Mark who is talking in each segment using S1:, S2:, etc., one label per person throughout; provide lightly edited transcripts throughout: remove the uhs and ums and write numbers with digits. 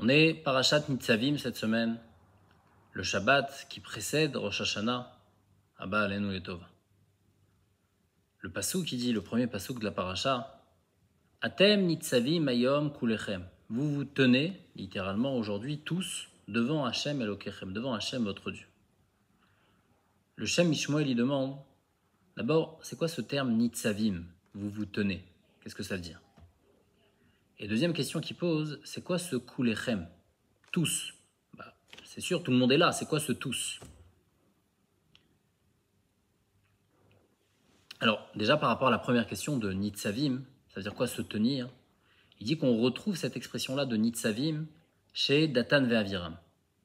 S1: On est Parashat Nitzavim cette semaine, le Shabbat qui précède Rosh Hashanah, Abba Aleinu Letova. Le passouk qui dit, le premier passouk de la Parasha, Atem Nitzavim Ayom Kulechem. Vous vous tenez, littéralement aujourd'hui, tous, devant Hachem Elokechem, devant Hachem votre Dieu. Le Shem Mishmoel lui demande, d'abord, c'est quoi ce terme Nitzavim? Vous vous tenez. Qu'est-ce que ça veut dire? Et deuxième question qu'il pose, c'est quoi ce Kulechem? Tous. C'est sûr, tout le monde est là. C'est quoi ce tous? Alors, déjà par rapport à la première question de Nitzavim, ça veut dire quoi se tenir? Il dit qu'on retrouve cette expression-là de Nitzavim chez Datan et Aviram.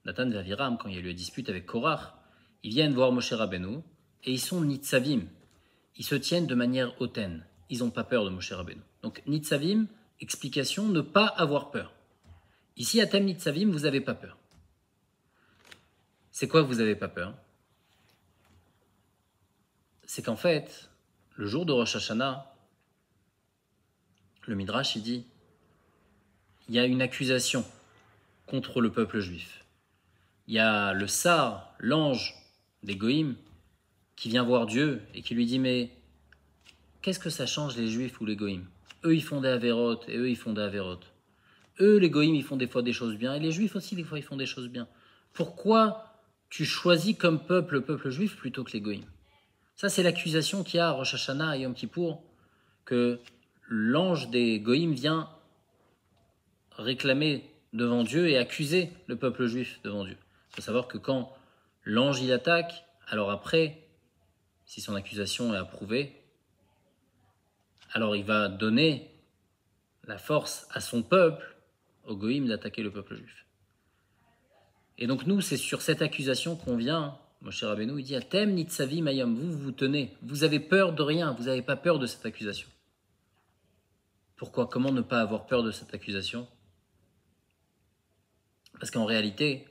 S1: Datan et Aviram, quand il y a eu la dispute avec Korach, ils viennent voir Moshe Rabbeinu et ils sont Nitzavim. Ils se tiennent de manière hautaine. Ils n'ont pas peur de Moshe Rabbeinu. Donc Nitzavim, explication, ne pas avoir peur. Ici, à Atem Nitzavim, vous n'avez pas peur. C'est quoi que vous n'avez pas peur? C'est qu'en fait, le jour de Rosh Hashanah, le Midrash, il dit, il y a une accusation contre le peuple juif. Il y a le Sar, l'ange des Goïm, qui vient voir Dieu et qui lui dit, mais qu'est-ce que ça change les Juifs ou les Goïm? Eux, ils font des Averot et eux, ils font des Averot. Eux, les Goïm, ils font des fois des choses bien et les Juifs aussi, des fois, ils font des choses bien. Pourquoi tu choisis comme peuple le peuple juif plutôt que les Goïm? Ça, c'est l'accusation qu'il y a à Rosh Hashanah et Yom Kippour, que l'ange des Goïm vient réclamer devant Dieu et accuser le peuple juif devant Dieu. Il faut savoir que quand l'ange il attaque, alors après, si son accusation est approuvée, alors il va donner la force à son peuple, aux Goïm, d'attaquer le peuple juif. Et donc nous, c'est sur cette accusation qu'on vient, Moshe Rabbeinu, il dit, Atem Nitzavim Ayom, vous vous tenez, vous avez peur de rien, vous n'avez pas peur de cette accusation. Pourquoi? Comment ne pas avoir peur de cette accusation? Parce qu'en réalité,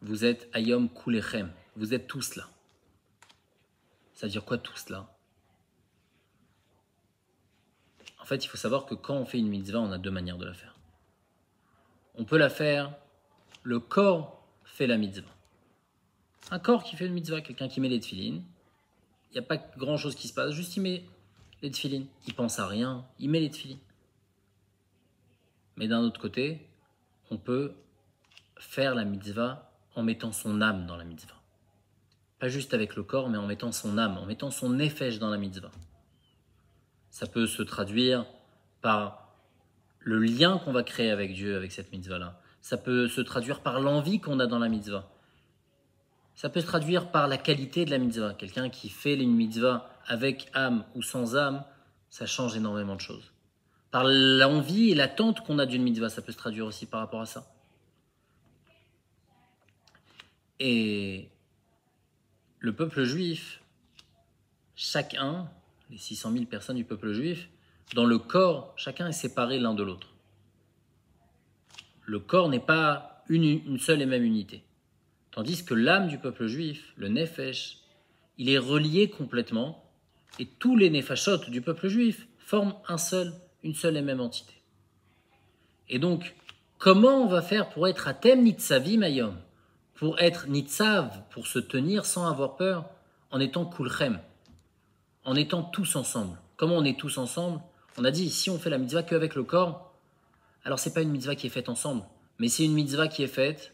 S1: vous êtes Ayom Kulechem, vous êtes tous là. Ça veut dire quoi tous là? En fait, il faut savoir que quand on fait une mitzvah, on a deux manières de la faire. On peut la faire, le corps fait la mitzvah. Un corps qui fait une mitzvah, quelqu'un qui met les tefilines, il n'y a pas grand chose qui se passe, juste il met les tefilines. Il pense à rien, il met les tefilines. Mais d'un autre côté, on peut faire la mitzvah en mettant son âme dans la mitzvah. Pas juste avec le corps, mais en mettant son âme, en mettant son nefesh dans la mitzvah. Ça peut se traduire par le lien qu'on va créer avec Dieu, avec cette mitzvah-là. Ça peut se traduire par l'envie qu'on a dans la mitzvah. Ça peut se traduire par la qualité de la mitzvah. Quelqu'un qui fait une mitzvah avec âme ou sans âme, ça change énormément de choses. Par l'envie et l'attente qu'on a d'une mitzvah, ça peut se traduire aussi par rapport à ça. Et le peuple juif, chacun, les 600 000 personnes du peuple juif, dans le corps, chacun est séparé l'un de l'autre. Le corps n'est pas une seule et même unité. Tandis que l'âme du peuple juif, le nefesh, il est relié complètement et tous les nefashot du peuple juif forment une seule et même entité. Et donc, comment on va faire pour être Atem Nitzavim Ayom? Pour être Nitzav, pour se tenir sans avoir peur, en étant Kulchem, en étant tous ensemble. Comment on est tous ensemble? On a dit, si on fait la mitzvah qu'avec le corps, alors c'est pas une mitzvah qui est faite ensemble, mais c'est une mitzvah qui est faite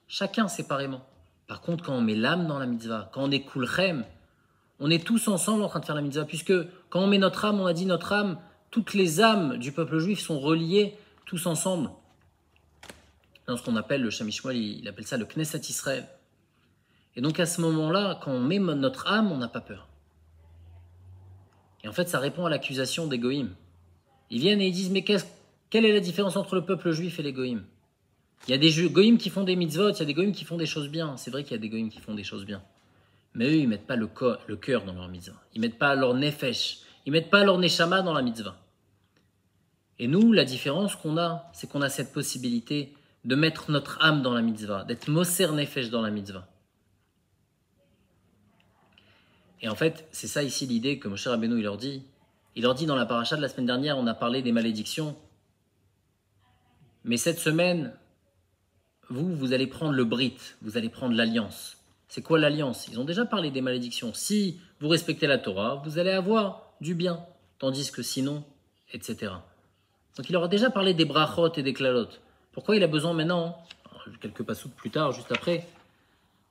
S1: chacun séparément. Par contre, quand on met l'âme dans la mitzvah, quand on est Kulchem, on est tous ensemble en train de faire la mitzvah, puisque quand on met notre âme, on a dit notre âme, toutes les âmes du peuple juif sont reliées tous ensemble. Dans ce qu'on appelle, le Shem Mishmoel, il appelle ça le Knesset Israël. Et donc à ce moment-là, quand on met notre âme, on n'a pas peur. Et en fait, ça répond à l'accusation des Goïm. Ils viennent et ils disent, mais quelle est la différence entre le peuple juif et les Goïm? Il y a des Goïm qui font des mitzvot, il y a des Goïm qui font des choses bien. C'est vrai qu'il y a des Goïm qui font des choses bien. Mais eux, ils ne mettent pas le cœur dans leur mitzvah. Ils ne mettent pas leur nefesh. Ils ne mettent pas leur neshama dans la mitzvah. Et nous, la différence qu'on a, c'est qu'on a cette possibilité de mettre notre âme dans la mitzvah, d'être moser nefesh dans la mitzvah. Et en fait, c'est ça ici l'idée que Moshe Rabbeinu il leur dit. Il leur dit dans la paracha de la semaine dernière, on a parlé des malédictions. Mais cette semaine, vous allez prendre le brit, vous allez prendre l'alliance. C'est quoi l'alliance? Ils ont déjà parlé des malédictions. Si vous respectez la Torah, vous allez avoir du bien, tandis que sinon, etc. Donc il aura déjà parlé des brachot et des klalot. Pourquoi il a besoin maintenant, quelques passouk plus tard, juste après,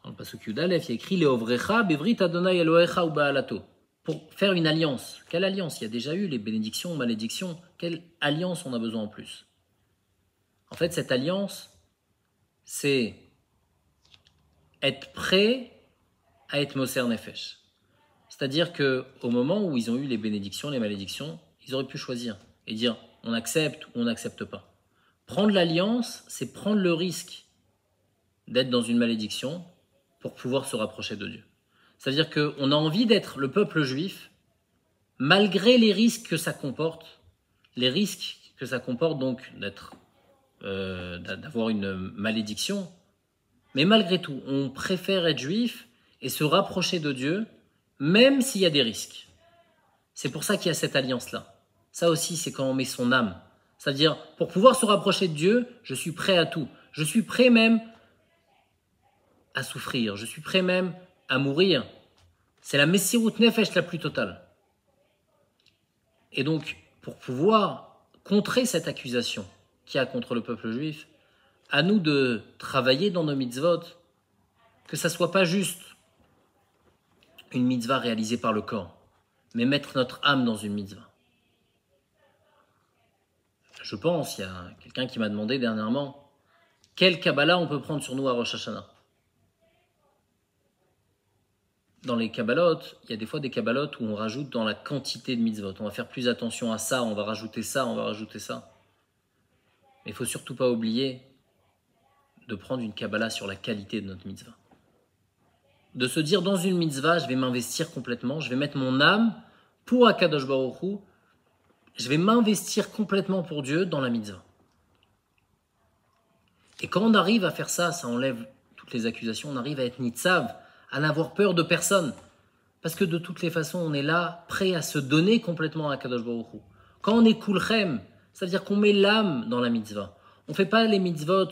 S1: dans le passouk Yud Aleph, il y a écrit Leovrecha bevrit Adonai Elohecha ou Baalato. Pour faire une alliance. Quelle alliance? Il y a déjà eu les bénédictions, malédictions. Quelle alliance on a besoin en plus? En fait, cette alliance, c'est être prêt à être Moser Nefesh. C'est-à-dire qu'au moment où ils ont eu les bénédictions, les malédictions, ils auraient pu choisir et dire on accepte ou on n'accepte pas. Prendre l'alliance, c'est prendre le risque d'être dans une malédiction pour pouvoir se rapprocher de Dieu. C'est-à-dire qu'on a envie d'être le peuple juif, malgré les risques que ça comporte, les risques que ça comporte donc d'avoir une malédiction, mais malgré tout, on préfère être juif et se rapprocher de Dieu, même s'il y a des risques. C'est pour ça qu'il y a cette alliance-là. Ça aussi, c'est quand on met son âme. C'est-à-dire, pour pouvoir se rapprocher de Dieu, je suis prêt à tout. Je suis prêt même à souffrir. Je suis prêt même à mourir. C'est la Messirut Nefesh la plus totale. Et donc, pour pouvoir contrer cette accusation qu'il y a contre le peuple juif, à nous de travailler dans nos mitzvot, que ça ne soit pas juste une mitzvah réalisée par le corps, mais mettre notre âme dans une mitzvah. Je pense, il y a quelqu'un qui m'a demandé dernièrement, quelle Kabbalah on peut prendre sur nous à Rosh Hashanah? Dans les Kabbalot, il y a des fois des Kabbalot où on rajoute dans la quantité de mitzvot. On va faire plus attention à ça, on va rajouter ça, on va rajouter ça. Mais il ne faut surtout pas oublier de prendre une Kabbalah sur la qualité de notre mitzvah. De se dire dans une mitzvah, je vais m'investir complètement, je vais mettre mon âme pour Akadosh Baruch Hu, je vais m'investir complètement pour Dieu dans la mitzvah. Et quand on arrive à faire ça, ça enlève toutes les accusations, on arrive à être nitzav, à n'avoir peur de personne. Parce que de toutes les façons, on est là, prêt à se donner complètement à Akadosh Baruch Hu. Quand on est kulchem, c'est-à-dire qu'on met l'âme dans la mitzvah. On ne fait pas les mitzvot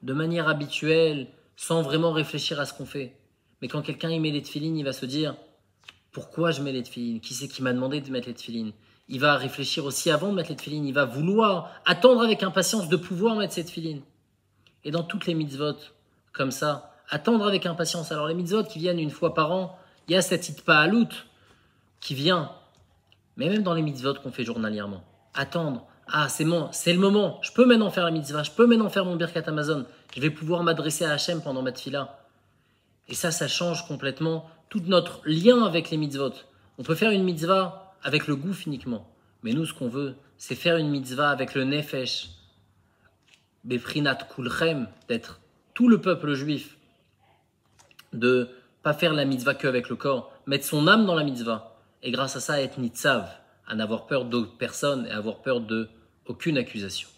S1: de manière habituelle, sans vraiment réfléchir à ce qu'on fait. Mais quand quelqu'un y met les tefilines, il va se dire « Pourquoi je mets les tefilines? Qui c'est qui m'a demandé de mettre les tefilines ?» Il va réfléchir aussi avant de mettre les tefilines. Il va vouloir attendre avec impatience de pouvoir mettre ses tefilines. Et dans toutes les mitzvot, comme ça, attendre avec impatience. Alors les mitzvot qui viennent une fois par an, il y a cette hitpa'alut qui vient. Mais même dans les mitzvot qu'on fait journalièrement, attendre. Ah, c'est le moment. Je peux maintenant faire la mitzvah. Je peux maintenant faire mon birkat Amazon. Je vais pouvoir m'adresser à Hachem pendant ma tefila. Et ça change complètement tout notre lien avec les mitzvot. On peut faire une mitzvah avec le gouff uniquement. Mais nous, ce qu'on veut, c'est faire une mitzvah avec le nefesh. Befrinat kulchem, d'être tout le peuple juif. De pas faire la mitzvah qu'avec le corps, mettre son âme dans la mitzvah. Et grâce à ça, être nitzav, à n'avoir peur d'autres personnes et avoir peur d'aucune accusation.